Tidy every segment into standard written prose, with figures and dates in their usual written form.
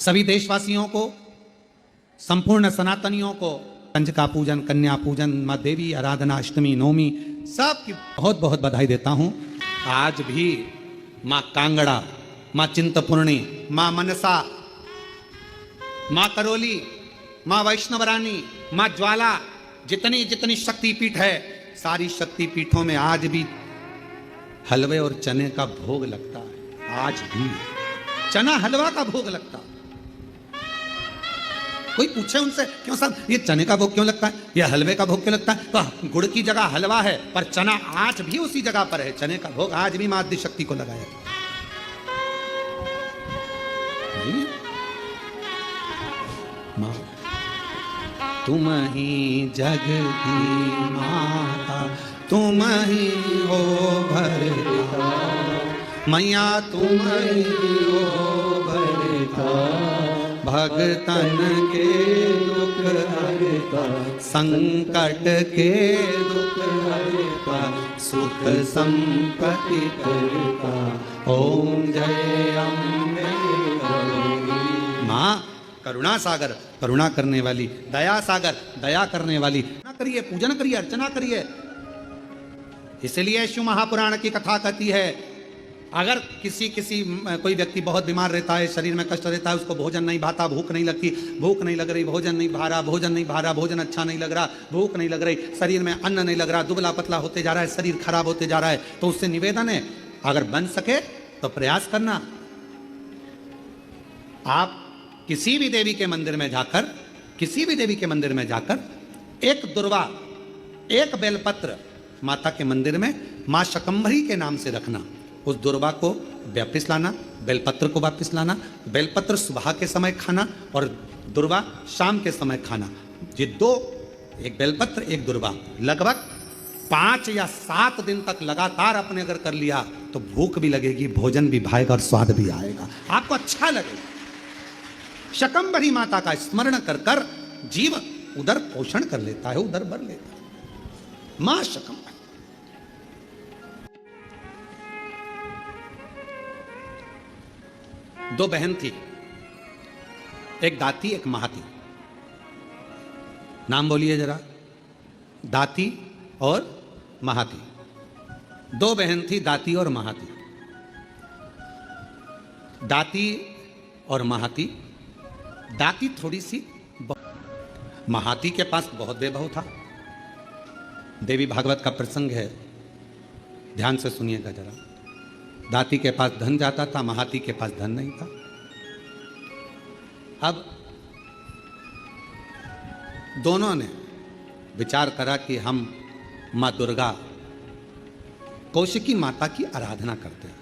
सभी देशवासियों को, संपूर्ण सनातनियों को कंजका पूजन, कन्या पूजन, माँ देवी आराधना, अष्टमी, नवमी सबकी बहुत बहुत बधाई देता हूँ। आज भी माँ कांगड़ा, माँ चिंतपूर्णी, माँ मनसा, माँ करोली, माँ वैष्णवरानी, माँ ज्वाला, जितनी जितनी शक्तिपीठ है, सारी शक्तिपीठों में आज भी हलवे और चने का भोग लगता है। आज भी चना हलवा का भोग लगता है। कोई पूछे उनसे, क्यों साहब ये चने का भोग क्यों लगता है, ये हलवे का भोग क्यों लगता है, तो गुड़ की जगह हलवा है, पर चना आज भी उसी जगह पर है। चने का भोग आज भी मां आदि शक्ति को लगाया नहीं? मां तुम ही जग की माता, तुम ही हो भरता, मैया तुम ही हो भरता, भगतन के दुख हरता, संकट के दुख हरता, सुख संपत्ति करता, ओम जय अम्बे गौरी। माँ करुणा सागर, करुणा करने वाली, दया सागर, दया करने वाली। करिए, पूजन करिए, अर्चना करिए। इसलिए शिव महापुराण की कथा कहती है, अगर किसी कोई व्यक्ति बहुत बीमार रहता है, शरीर में कष्ट रहता है, उसको भोजन नहीं भाता, भूख नहीं लगती, भूख नहीं लग रही, भोजन नहीं भा रहा, भोजन नहीं भा रहा, भोजन अच्छा नहीं लग रहा, भूख नहीं लग रही, शरीर में अन्न नहीं लग रहा, दुबला पतला होते जा रहा है, शरीर खराब होते जा रहा है, तो उससे निवेदन है, अगर बन सके तो प्रयास करना। आप किसी भी देवी के मंदिर में जाकर, किसी भी देवी के मंदिर में जाकर एक दुर्वा, एक बेलपत्र माता के मंदिर में मां शकंभरी के नाम से रखना। उस दुर्वा को वापिस लाना, बेलपत्र को वापिस लाना। बेलपत्र सुबह के समय खाना और दुर्वा शाम के समय खाना। ये दो, एक बेलपत्र एक दुर्वा, लगभग 5 या 7 दिन तक लगातार आपने अगर कर लिया तो भूख भी लगेगी, भोजन भी भाएगा और स्वाद भी आएगा, आपको अच्छा लगेगा। शकंभरी माता का स्मरण कर कर जीव उदर पोषण कर लेता है, उदर भर लेता है। मां शकंभरी। दो बहन थी, एक दाती एक महाती। नाम बोलिए जरा, दाती और महाती। दो बहन थी, दाती और महाती। दाती और महाती, दाती थोड़ी सी, महाती के पास बहुत वैभव था। देवी भागवत का प्रसंग है, ध्यान से सुनिएगा जरा। दाती के पास धन जाता था, महाती के पास धन नहीं था। अब दोनों ने विचार करा कि हम माँ दुर्गा, कौशिकी माता की आराधना करते हैं,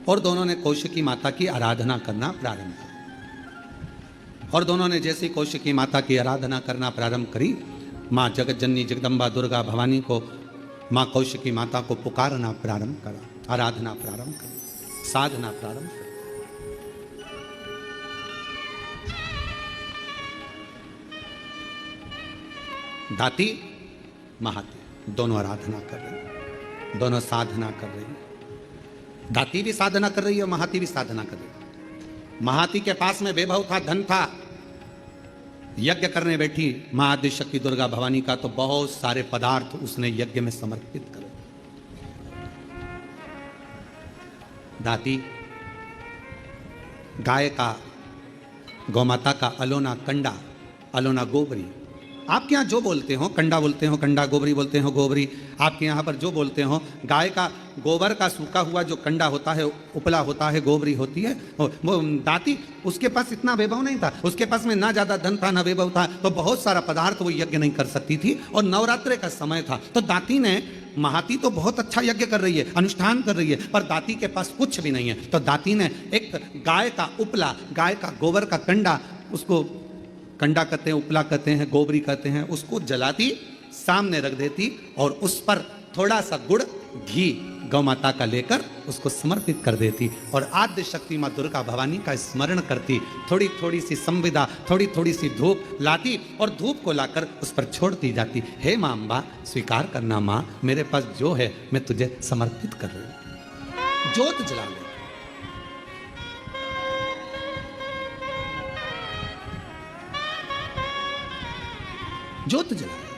और दोनों ने कौशिकी माता की आराधना करना प्रारंभ किया। और दोनों ने जैसी कौशिकी माता की आराधना करना प्रारंभ करी, माँ जगत जननी जगदम्बा दुर्गा भवानी को, माँ कौशिकी माता को पुकारना प्रारंभ करा, आराधना प्रारंभ करी, साधना प्रारंभ करी। दाती महाती दोनों आराधना कर रही, दोनों साधना कर रही। दाती भी साधना कर रही है, महाती भी साधना कर रही है। महाती के पास में वैभव था, धन था, यज्ञ करने बैठी मां आदि शक्ति दुर्गा भवानी का, तो बहुत सारे पदार्थ उसने यज्ञ में समर्पित कर। दाती गाय का, गौमाता का अलोना कंडा, अलोना गोबरी, आपके यहाँ जो बोलते हो, कंडा बोलते हो कंडा, गोबरी बोलते हो गोबरी, आपके यहाँ पर जो बोलते हो, गाय का गोबर का सूखा हुआ जो कंडा होता है, उपला होता है, गोबरी होती है। वो दाती, उसके पास इतना वैभव नहीं था, उसके पास में ना ज़्यादा धन था ना वैभव था, तो बहुत सारा पदार्थ वो यज्ञ नहीं कर सकती थी, और नवरात्रे का समय था। तो दाती ने, महाती तो बहुत अच्छा यज्ञ कर रही है, अनुष्ठान कर रही है, पर दाती के पास कुछ भी नहीं है, तो दाती ने एक गाय का उपला, गाय का गोबर का कंडा, उसको कंडा कहते हैं, उपला कहते हैं, गोबरी कहते हैं, उसको जलाती, सामने रख देती, और उस पर थोड़ा सा गुड़, घी गौ माता का लेकर उसको समर्पित कर देती, और आद्य शक्ति माँ दुर्गा भवानी का स्मरण करती, थोड़ी थोड़ी सी संविदा, थोड़ी थोड़ी सी धूप लाती, और धूप को लाकर उस पर छोड़ती जाती। हे माँ अम्बा, स्वीकार करना माँ, मेरे पास जो है मैं तुझे समर्पित कर रही हूँ। जोत जला ले। ज्योत जलाया।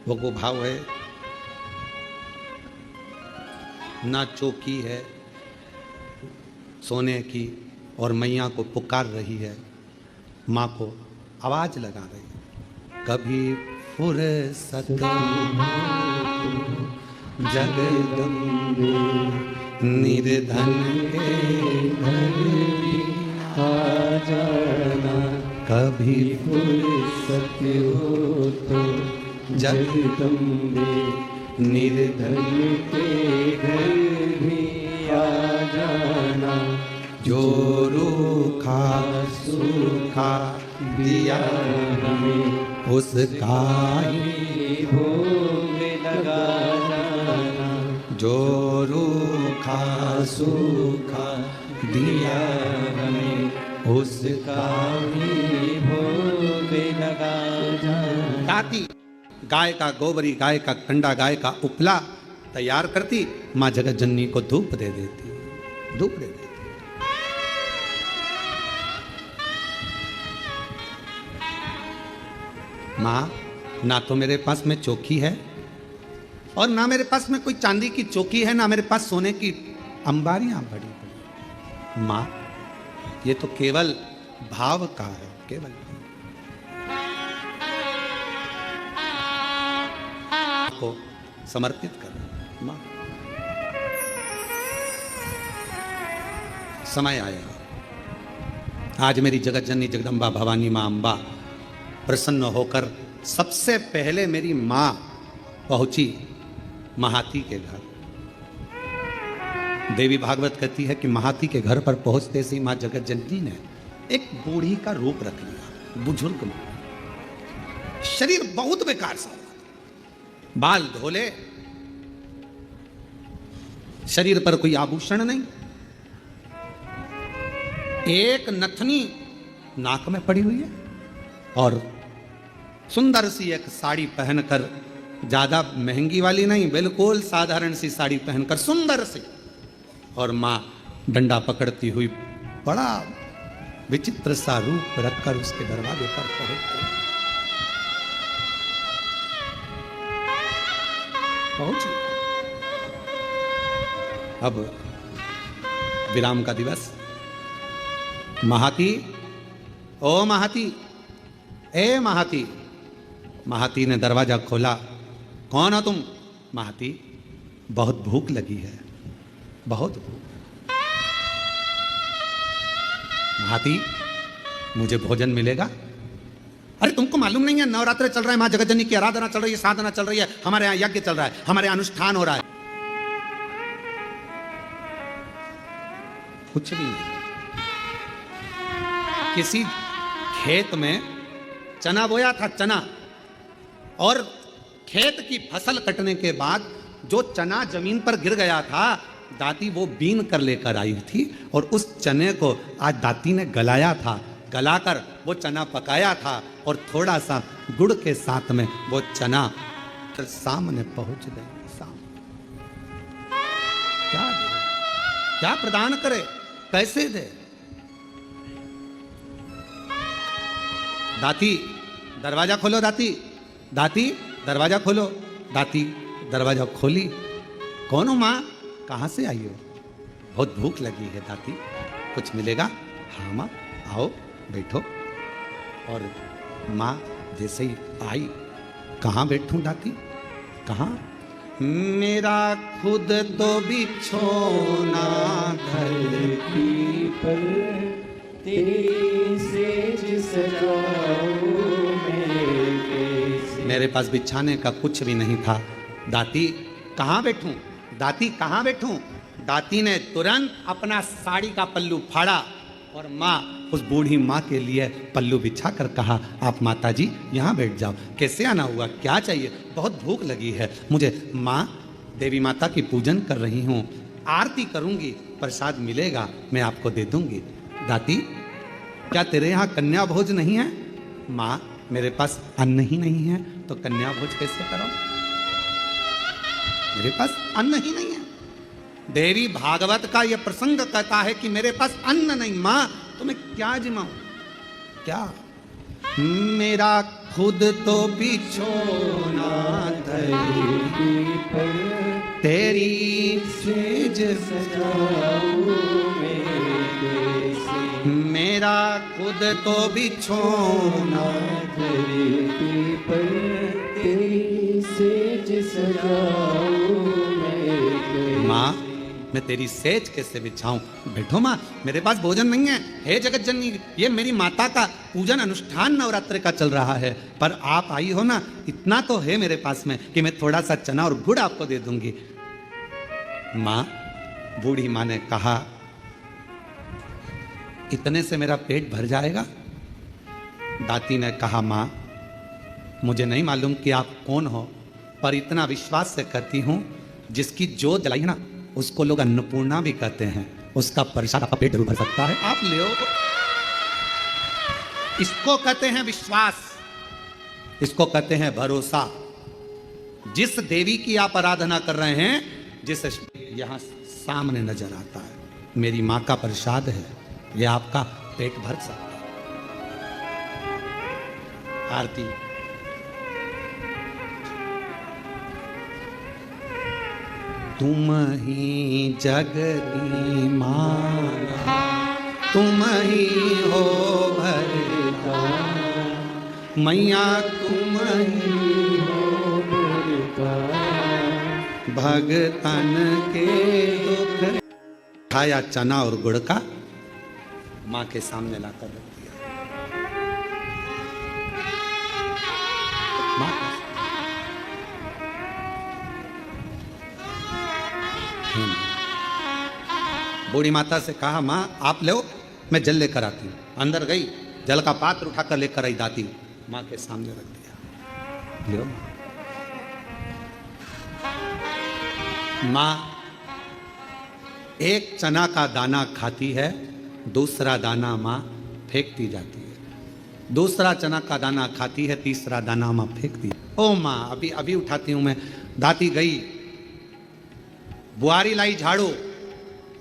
वो भाव है, ना चौकी है सोने की और मैया को पुकार रही है, माँ को आवाज लगा रही है, कभी फुर्सत जगदम्बे निर्धन के घर आ जाना, कभी फुर्सत हो तो जगदम्बे निर्धन के घर भी आ जाना, जो रूखा सूखा दिया हमें उसका ही भोग लगा जाना, जो रूखा सूखा दिया हमें उसका ही भोग लगा जाना। दाती गाय का गोबरी, गाय का कंडा, गाय का उपला तैयार करती, माँ जगत जननी को धूप दे देती, धूप दे देती। माँ, ना तो मेरे पास में चौकी है और ना मेरे पास में कोई चांदी की चौकी है, ना मेरे पास सोने की अंबारियां बड़ी बड़ी। माँ, ये तो केवल भाव का है, केवल को समर्पित कर। माँ, समय आया, आज मेरी जगत जननी जगदम्बा भवानी माँ अम्बा प्रसन्न होकर सबसे पहले मेरी माँ पहुंची महाती के घर। देवी भागवत कहती है कि महाती के घर पर पहुंचते से माँ जगत जननी ने एक बूढ़ी का रूप रख लिया, बुजुर्ग माँ, शरीर बहुत बेकार सा, बाल धोले, शरीर पर कोई आभूषण नहीं, एक नथनी नाक में पड़ी हुई है और सुंदर सी एक साड़ी पहनकर, ज्यादा महंगी वाली नहीं, बिल्कुल साधारण सी साड़ी पहनकर सुंदर सी, और मां डंडा पकड़ती हुई बड़ा विचित्र सा रूप रखकर उसके दरवाजे पर पहुंची। अब विराम का दिवस। महाती, ओ महाती, ए महाती। महाती ने दरवाजा खोला। कौन हो तुम? महाती, बहुत भूख लगी है, बहुत भूख। महाती, मुझे भोजन मिलेगा? अरे तुमको मालूम नहीं है, नवरात्र चल रहा है, मां जगत जननी की आराधना चल रही है, साधना चल रही है, हमारे यहां यज्ञ चल रहा है, हमारे यहां अनुष्ठान हो रहा है। कुछ भी नहीं। किसी खेत में चना बोया था, चना, और खेत की फसल कटने के बाद जो चना जमीन पर गिर गया था, दाती वो बीन कर लेकर आई थी और उस चने को आज दाती ने गलाया था, गलाकर वो चना पकाया था और थोड़ा सा गुड़ के साथ में वो चना सामने पहुंच गए। क्या दे, क्या प्रदान करे, कैसे दे? दाती, दरवाजा खोलो। दाती, दाती, दरवाजा खोलो। दाती दरवाजा खोली। कौन हो माँ? कहाँ से आई हो? बहुत भूख लगी है दाती, कुछ मिलेगा? हाँ माँ, आओ बैठो। और माँ जैसे ही आई, कहाँ बैठूं दाती? कहाँ? मेरा खुद तो बिछोना धरती पर, तेरी सेज सजाऊं मैं कैसे। मेरे पास बिछाने का कुछ भी नहीं था। दाती, कहाँ बैठूं? दाती, कहाँ बैठूं? दाती ने तुरंत अपना साड़ी का पल्लू फाड़ा और माँ, उस बूढ़ी माँ के लिए पल्लू बिछा कर कहा, आप माता जी यहाँ बैठ जाओ। कैसे आना हुआ? क्या चाहिए? बहुत भूख लगी है मुझे। माँ, देवी माता की पूजन कर रही हूँ, आरती करूँगी, प्रसाद मिलेगा मैं आपको दे दूँगी। दाती, क्या तेरे यहाँ कन्या भोज नहीं है? माँ, मेरे पास अन्न ही नहीं है तो कन्या भोज कैसे करो? मेरे पास अन्न ही नहीं है। देवी भागवत का यह प्रसंग कहता है कि मेरे पास अन्न नहीं। माँ, तो मैं क्या जिमाऊं? क्या? मेरा खुद तो बिछोना धरती पर, तेरी सेज सजाऊं मेरा खुद तो बिछोना धरती पर, तेरी सेज सजाऊं माँ मैं तेरी सेज कैसे बिछाऊं? बैठो माँ, मेरे पास भोजन नहीं है। हे जगत जननी, ये मेरी माता का पूजन अनुष्ठान नवरात्रि का चल रहा है, पर आप आई हो ना, इतना तो है मेरे पास में कि मैं थोड़ा सा चना और गुड़ आपको दे दूंगी। माँ, बूढ़ी माँ ने कहा, इतने से मेरा पेट भर जाएगा? दाती ने कहा, माँ मुझे नहीं मालूम कि आप कौन हो, पर इतना विश्वास से कहती हूं, जिसकी जोत जलाई है ना, उसको लोग अन्नपूर्णा भी कहते हैं। उसका प्रसाद आपका पेट जरूर भर सकता है, आप ले। इसको कहते हैं विश्वास, इसको कहते हैं भरोसा। जिस देवी की आप आराधना कर रहे हैं, जिस यहां सामने नजर आता है, मेरी मां का प्रसाद है, यह आपका पेट भर सकता है। आरती। तुम ही जग की माता, तुम ही हो भरता, मैया तुम ही हो भरता, भगतन के दुख। खाया चना और गुड़ का, माँ के सामने लाकर रख दिया। माँ बूढ़ी माता से कहा, माँ आप लो, मैं जल लेकर आती हूँ। अंदर गई, जल का पात्र उठाकर लेकर आई दाती, माँ के सामने रख दिया। लो माँ, एक चना का दाना खाती है, दूसरा दाना माँ फेंकती जाती है। दूसरा चना का दाना खाती है, तीसरा दाना माँ फेंकती है। ओ माँ, अभी अभी उठाती हूँ मैं। दाती गई, बुआरी लाई झाड़ू,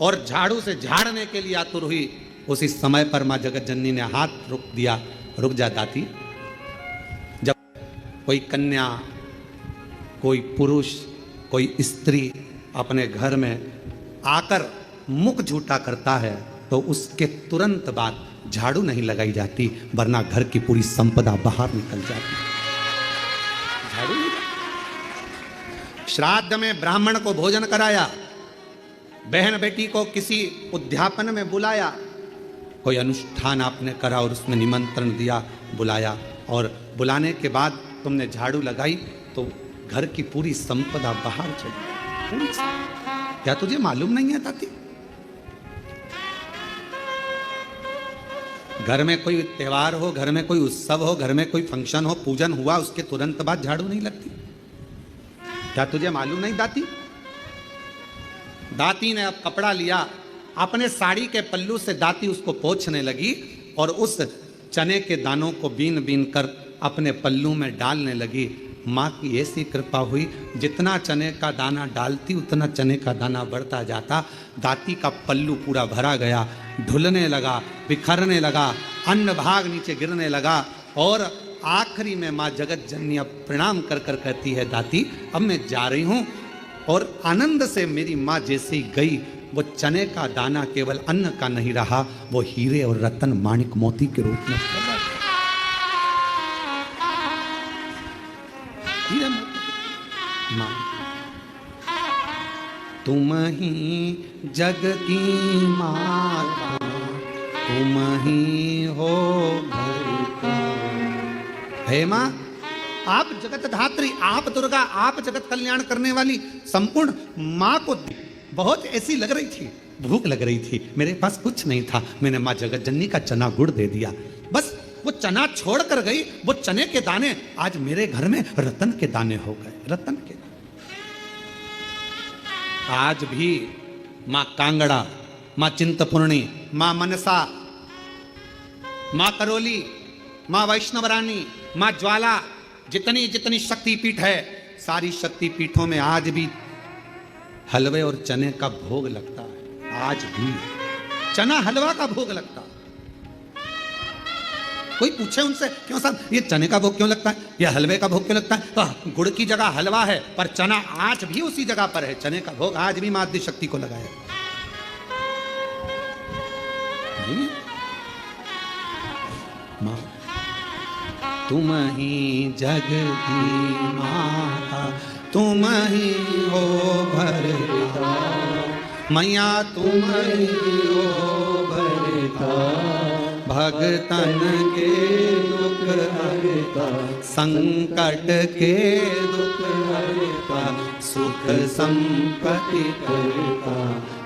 और झाड़ू से झाड़ने के लिए आतुर हुई। उसी समय पर माँ जगत जननी ने हाथ रोक दिया। रुक जा दाती। जब कोई कन्या, कोई पुरुष, कोई स्त्री अपने घर में आकर मुख झूठा करता है, तो उसके तुरंत बाद झाड़ू नहीं लगाई जाती, वरना घर की पूरी संपदा बाहर निकल जाती। झाड़ू नहीं। श्राद्ध में ब्राह्मण को भोजन कराया, बहन बेटी को किसी उद्यापन में बुलाया, कोई अनुष्ठान आपने करा और उसमें निमंत्रण दिया, बुलाया, और बुलाने के बाद तुमने झाड़ू लगाई तो घर की पूरी संपदा बाहर चली। क्या तुझे मालूम नहीं है ताती? घर में कोई त्योहार हो, घर में कोई उत्सव हो, घर में कोई फंक्शन हो, पूजन हुआ, उसके तुरंत बाद झाड़ू नहीं लगती? क्या तुझे मालूम नहीं दाती? दाती ने अब कपड़ा लिया, अपने साड़ी के पल्लू से दाती उसको पोंछने लगी, और उस चने के दानों को बीन बीन कर अपने पल्लू में डालने लगी। माँ की ऐसी कृपा हुई, जितना चने का दाना डालती उतना चने का दाना बढ़ता जाता। दाती का पल्लू पूरा भरा गया, ढुलने लगा, बिखरने लगा, अन्न भाग नीचे गिरने लगा, और आखिरी में माँ जगत जननी अब प्रणाम कर कर कहती है, दाती अब मैं जा रही हूँ। और आनंद से मेरी माँ जैसे ही गई, वो चने का दाना केवल अन्न का नहीं रहा, वो हीरे और रतन माणिक मोती के रूप में माँ, तुम ही जग की माता, तुम ही हो भरता। हे माँ, आप जगत धात्री, आप दुर्गा, आप जगत कल्याण करने वाली संपूर्ण माँ को बहुत ऐसी लग रही थी, भूख लग रही थी, मेरे पास कुछ नहीं था, मैंने माँ जगत जननी का चना गुड़ दे दिया। बस वो चना छोड़ कर गई, वो चने के दाने आज मेरे घर में रतन के दाने हो गए, रतन के। आज भी माँ कांगड़ा, माँ चिंतपूर्णी, माँ मनसा, माँ करोली, माँ वैष्णवरानी, माँ ज्वाला, जितनी जितनी शक्तिपीठ है, सारी शक्तिपीठों में आज भी हलवे और चने का भोग लगता है। आज भी चना हलवा का भोग लगता है। कोई पूछे उनसे, क्यों साहब ये चने का भोग क्यों लगता है, ये हलवे का भोग क्यों लगता है? तो गुड़ की जगह हलवा है, पर चना आज भी उसी जगह पर है। चने का भोग आज भी माँ आदि शक्ति को लगाया नहीं? माँ तुम ही जग की माता, तुम ही हो भरता, मैया तुम ही हो भरता, भगतन के दुख हरता, संकट के दुख हरता, सुख संपत्ति करता,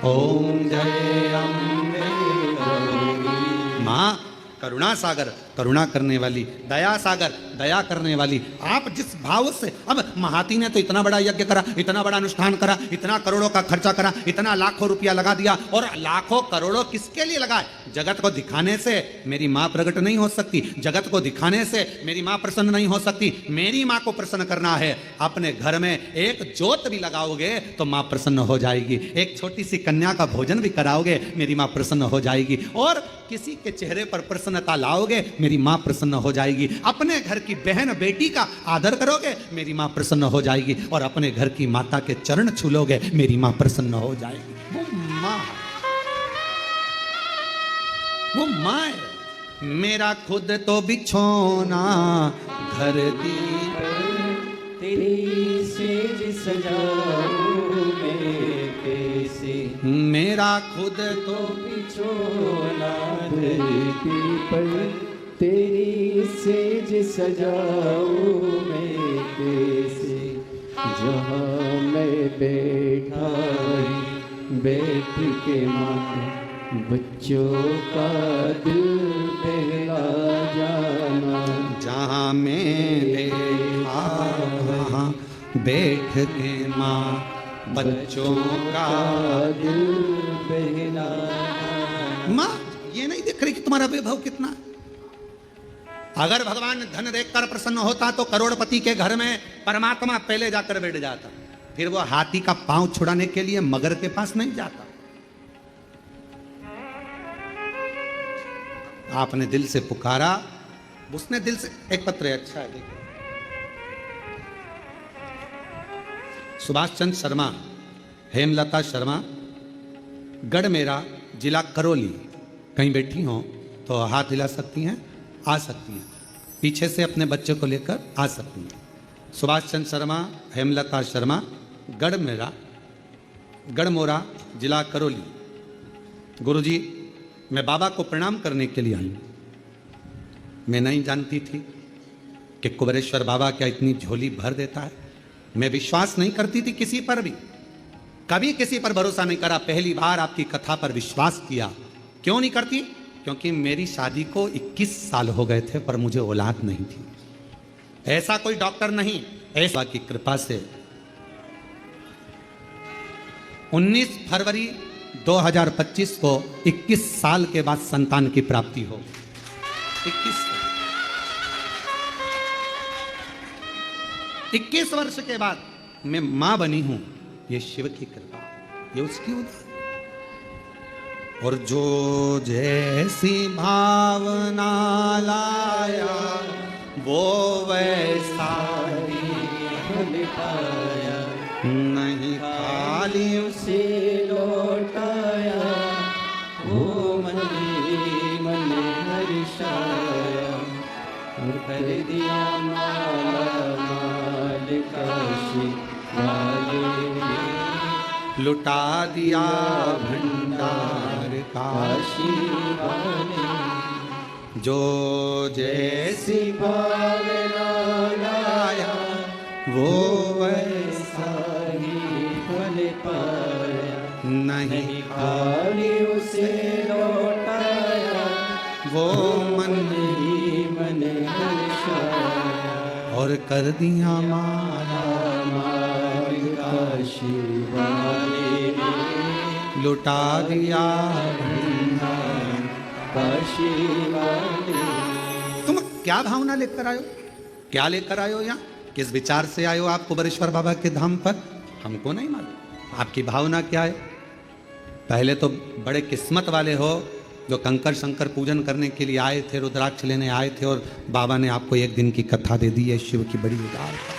ओम जय अम्बे गौरी। माँ करुणा सागर, करुणा करने वाली, दया सागर, दया करने वाली। आप जिस भाव से, अब महाती ने तो इतना बड़ा यज्ञ करा, इतना बड़ा अनुष्ठान करा, इतना करोड़ों का खर्चा करा, इतना लाखों रुपया लगा दिया, और लाखों करोड़ों किसके लिए लगाए? जगत को दिखाने से मेरी माँ प्रकट नहीं हो सकती, जगत को दिखाने से मेरी माँ प्रसन्न नहीं हो सकती। मेरी माँ को प्रसन्न करना है, अपने घर में एक ज्योत भी लगाओगे तो माँ प्रसन्न हो जाएगी, एक छोटी सी कन्या का भोजन भी कराओगे मेरी माँ प्रसन्न हो जाएगी, और किसी के चेहरे पर प्रसन्नता लाओगे मेरी माँ प्रसन्न हो जाएगी। अपने घर की बहन बेटी का आदर करोगे मेरी माँ प्रसन्न हो जाएगी, और अपने घर की माता के चरण छू लोगे मेरी माँ प्रसन्न हो जाएगी। वो माँ है। मेरा खुद तो बिछोना धरती तेरी सेज सजाऊं मैं कैसे, मेरा खुद तो बिछोना धरती पर तेरी सेज सजाऊं मैं कैसे, जहाँ मैं बैठा बैठ के माँ बच्चों का दिल बहला जाना, जहाँ मैं वहाँ बैठ के माँ बच्चों का दिल बहला। माँ ये नहीं देख रही कि तुम्हारा वैभव कितना है? अगर भगवान धन देखकर प्रसन्न होता तो करोड़पति के घर में परमात्मा पहले जाकर बैठ जाता, फिर वो हाथी का पांव छुड़ाने के लिए मगर के पास नहीं जाता। आपने दिल से पुकारा, उसने दिल से, एक पत्र है अच्छा है देखो, सुभाष चंद्र शर्मा, हेमलता शर्मा, गढ़ मेरा, जिला करौली। कहीं बैठी हो तो हाथ हिला सकती हैं, आ सकती हैं, पीछे से अपने बच्चे को लेकर आ सकती हैं। सुभाष चंद्र शर्मा, हेमलता शर्मा, गढ़ मेरा, गढ़मोरा, जिला करौली। गुरुजी मैं बाबा को प्रणाम करने के लिए आई हूँ। मैं नहीं जानती थी कि कुबेरेश्वर बाबा क्या इतनी झोली भर देता है। मैं विश्वास नहीं करती थी किसी पर भी, कभी किसी पर भरोसा नहीं करा। पहली बार आपकी कथा पर विश्वास किया। क्यों नहीं करती? क्योंकि मेरी शादी को 21 साल हो गए थे पर मुझे औलाद नहीं थी। ऐसा कोई डॉक्टर नहीं, ऐसा की कृपा से 19 फरवरी 2025 को 21 साल के बाद संतान की प्राप्ति हो। 21 वर्ष के बाद मैं मां बनी हूं। ये शिव की कृपा, ये उसकी उदार। और जो जैसी भावना लाया वो वैसा ही फल पाया, नहीं खाली उसे लौटाया, वो मन ही मन हर्षाया, और कर दिया माला माल काशी वाले ने, लुटा दिया भंडार काशी वाले। जो जैसी भावना लाया वो वैसा ही फल पाया, नहीं खाली उसे लौटाया, वो मन ही मन हर्षाया, और कर दिया माला माल काशी वाले ने, लुटा दिया भंडार काशी वाले। तुम क्या भावना लेकर आयो, क्या लेकर आयो यहाँ, किस विचार से आयो आप कुबेरेश्वर बाबा के धाम पर? हमको नहीं मालूम आपकी भावना क्या है। पहले तो बड़े किस्मत वाले हो जो कंकर शंकर पूजन करने के लिए आए थे, रुद्राक्ष लेने आए थे, और बाबा ने आपको एक दिन की कथा दे दी है शिव की बड़ी उदारता।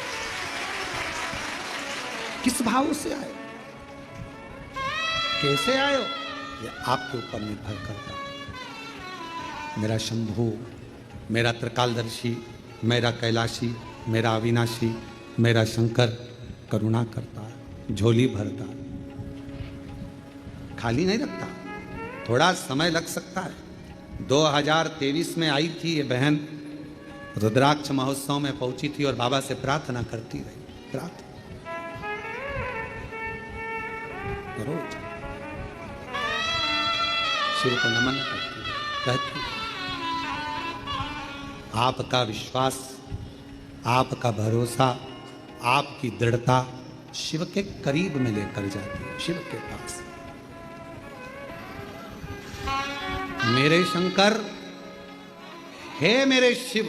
किस भाव से आए, कैसे आए हो, ये आपके ऊपर निर्भर करता है। मेरा शंभू, मेरा त्रिकालदर्शी, मेरा कैलाशी, मेरा अविनाशी, मेरा शंकर करुणा करता है, झोली भरता है, खाली नहीं रखता। थोड़ा समय लग सकता है। 2023 में आई थी ये बहन, रुद्राक्ष महोत्सव में पहुंची थी और बाबा से प्रार्थना करती रही, प्रार्थना रोज शिव को नमन करती रही, कहती आपका विश्वास, आपका भरोसा, आपकी दृढ़ता शिव के करीब में लेकर जाती है, शिव के पास। मेरे शंकर, हे मेरे शिव,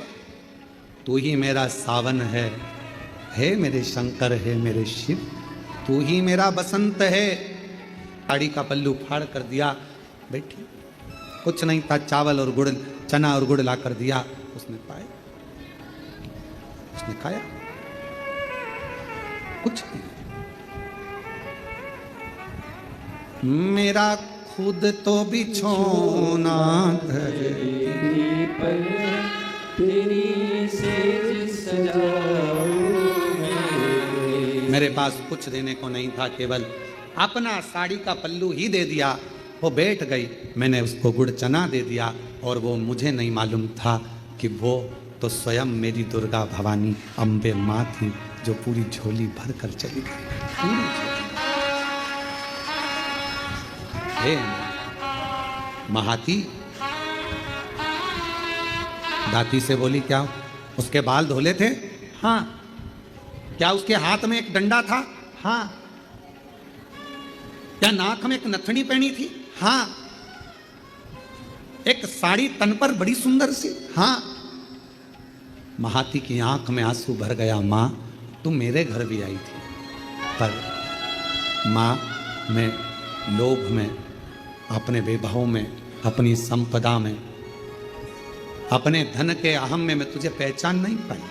तू ही मेरा सावन है मेरे शंकर, है मेरे शिव, तू ही मेरा बसंत है। साड़ी का पल्लू फाड़ कर दिया, बैठी, कुछ नहीं था, चावल और गुड़, चना और गुड़ ला कर दिया, उसने पाया, उसने खाया, कुछ नहीं। मेरा खुद तो बिछोना धरती पर तेरी सेज सजाऊं मेरे पास कुछ देने को नहीं था, केवल अपना साड़ी का पल्लू ही दे दिया। वो बैठ गई, मैंने उसको गुड़ चना दे दिया, और वो मुझे नहीं मालूम था कि वो तो स्वयं मेरी दुर्गा भवानी अम्बे माँ थी, जो पूरी झोली भर कर चली गई। हे महाती, दाती से बोली, क्या उसके बाल धोले थे? हाँ। क्या उसके हाथ में एक डंडा था? हाँ। क्या नाक में एक नथनी पहनी थी? हाँ। एक साड़ी तन पर बड़ी सुंदर सी? हाँ। महाती की आंख में आंसू भर गया। मां, तुम मेरे घर भी आई थी, पर मां, मैं लोभ में, अपने वैभव में, अपनी संपदा में, अपने धन के अहम में मैं तुझे पहचान नहीं पाई।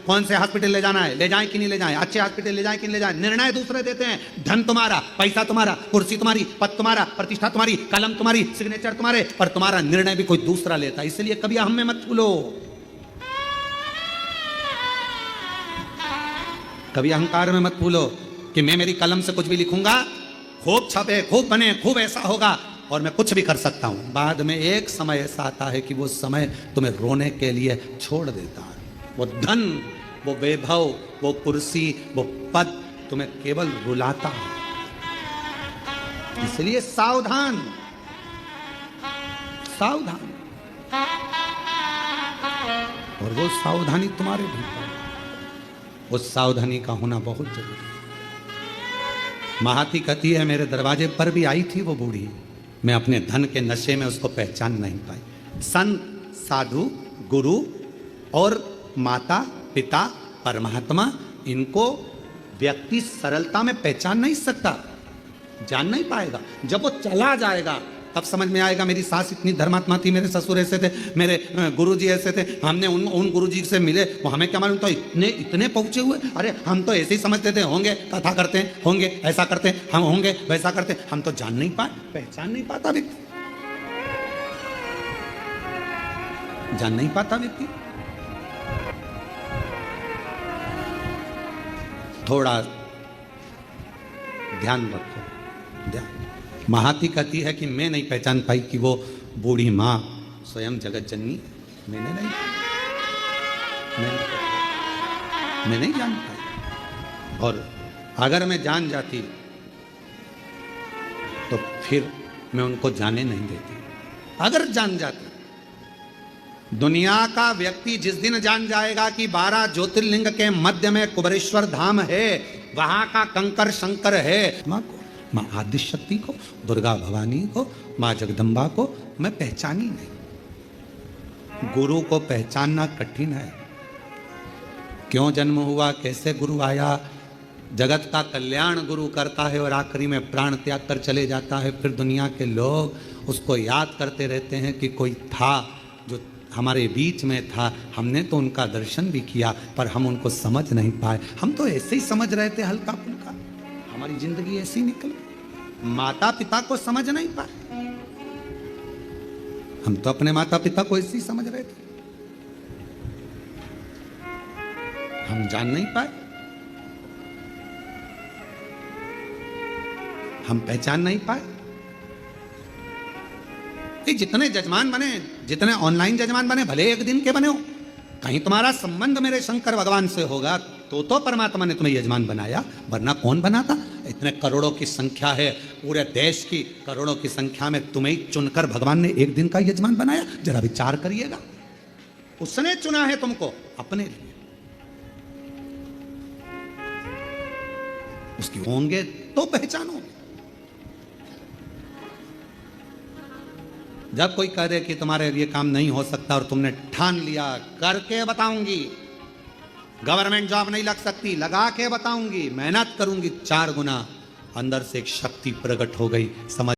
कौन से हॉस्पिटल ले जाना है, ले जाएं कि नहीं ले जाएं, अच्छे हॉस्पिटल ले जाएं कि नहीं ले जाएं, निर्णय दूसरे देते हैं। धन तुम्हारा, पैसा तुम्हारा, कुर्सी तुम्हारी, पद तुम्हारा, प्रतिष्ठा तुम्हारी, कलम तुम्हारी, सिग्नेचर तुम्हारे, पर तुम्हारा निर्णय भी कोई दूसरा लेता है। इसलिए कभी अहम में मत भूलो, कभी अहंकार में मत भूलो कि मैं मेरी कलम से कुछ भी लिखूंगा, खूब छपे, खूब बने, खूब ऐसा होगा और मैं कुछ भी कर सकता हूं। बाद में एक समय ऐसा आता है कि वो समय तुम्हें रोने के लिए छोड़ देता है। वो धन, वो वैभव, वो कुर्सी, वो पद तुम्हें केवल रुलाता है। इसलिए सावधान, सावधान, और वो सावधानी तुम्हारे भीतर, उस सावधानी का होना बहुत जरूरी है। महाती कहती है, मेरे दरवाजे पर भी आई थी वो बूढ़ी, मैं अपने धन के नशे में उसको पहचान नहीं पाई। संत, साधु, गुरु और माता, पिता, परमात्मा, इनको व्यक्ति सरलता में पहचान नहीं सकता, जान नहीं पाएगा। जब वो चला जाएगा तब समझ में आएगा, मेरी सास इतनी धर्मात्मा थी, मेरे ससुर ऐसे थे, मेरे गुरुजी ऐसे थे, हमने उन गुरुजी से मिले, वो हमें क्या मालूम था इतने पहुंचे हुए। अरे हम तो ऐसे ही समझते थे, होंगे कथा करते हैं, होंगे ऐसा करते हैं, हम होंगे वैसा करते हैं, हम तो जान नहीं पाए, पहचान नहीं पाता व्यक्ति, जान नहीं पाता व्यक्ति। थोड़ा ध्यान रखो, ध्यान। महाती कहती है कि मैं नहीं पहचान पाई कि वो बूढ़ी माँ स्वयं जगत जननी, मैंने नहीं, मैं नहीं जान पाई। और अगर मैं जान जाती तो फिर मैं उनको जाने नहीं देती। अगर जान जाती, दुनिया का व्यक्ति जिस दिन जान जाएगा कि 12 ज्योतिर्लिंग के मध्य में कुबेरेश्वर धाम है, वहां का कंकर शंकर है, माँ को, माँ आदि शक्ति को, दुर्गा भवानी को, माँ जगदम्बा को मैं पहचानी नहीं। गुरु को पहचानना कठिन है। क्यों जन्म हुआ, कैसे गुरु आया, जगत का कल्याण गुरु करता है और आखिरी में प्राण त्याग कर चले जाता है। फिर दुनिया के लोग उसको याद करते रहते हैं कि कोई था जो हमारे बीच में था, हमने तो उनका दर्शन भी किया पर हम उनको समझ नहीं पाए। हम तो ऐसे ही समझ रहे थे हल्का फुल्का, हमारी जिंदगी ऐसी निकल, माता पिता को समझ नहीं पाए। हम तो अपने माता पिता को ऐसे ही समझ रहे थे, हम जान नहीं पाए, हम पहचान नहीं पाए। ये जितने जजमान बने, जितने ऑनलाइन जजमान बने, भले एक दिन के बने हो, कहीं तुम्हारा संबंध मेरे शंकर भगवान से होगा तो परमात्मा ने तुम्हें यजमान बनाया, वरना कौन बनाता। इतने करोड़ों की संख्या है, पूरे देश की करोड़ों की संख्या में तुम्हें चुनकर भगवान ने एक दिन का यजमान बनाया। जरा विचार करिएगा, उसने चुना है तुमको अपने लिए, उसकी होंगे तो पहचानोगे। जब कोई कह दे कि तुम्हारे लिए काम नहीं हो सकता और तुमने ठान लिया, करके बताऊंगी, गवर्नमेंट जॉब नहीं लग सकती, लगा के बताऊंगी, मेहनत करूंगी 4 गुना, अंदर से एक शक्ति प्रकट हो गई, समझ